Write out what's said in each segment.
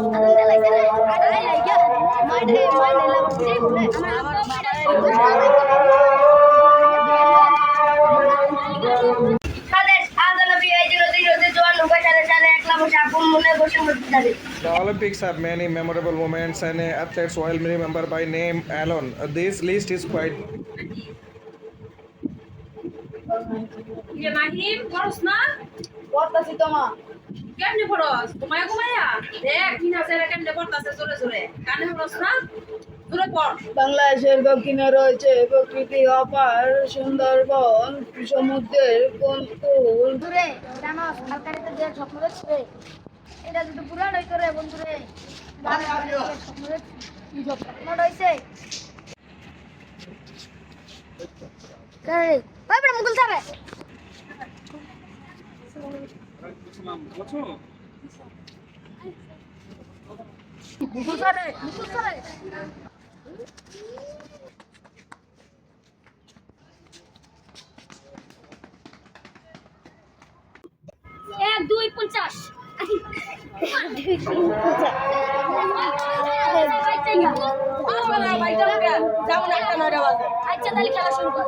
The Olympics have many memorable moments and athletes while remember by name alone. This list is quite. Mahim করছ না করতাছি তোমা কেমনে করছ ঘুমায়া ঘুমায়া দেখ কি না সেরা কেমনে করতাছে জোরে জোরে কানে করছ না জোরে পড় বাংলাদেশের দক্ষিণে রয়েছে প্রকৃতি অপার সুন্দরবন সমুদ্রের কোন কোন বন্ধুরে জানোস কালকারিতে যে স্বপ্ন দেখছে এটা যদি পুরান হইতো রে বন্ধুরে স্বপ্ন হয়েছে মুকুল স্যার মুকুল স্যার এক দুই 50 আচ্ছা তাহলে খেলা শুরু কর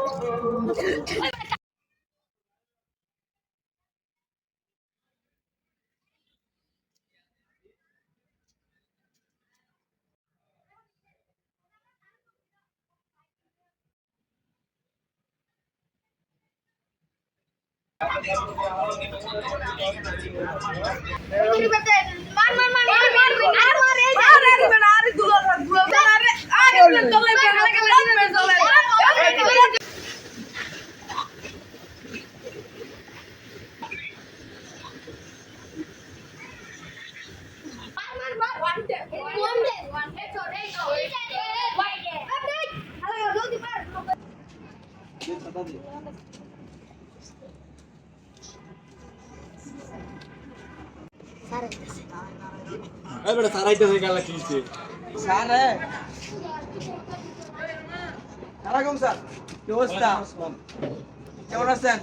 বেটা সারাইতেছে গালা কিছে স্যার সালামালাইকুম স্যার কি অবস্থা কেমন আছেন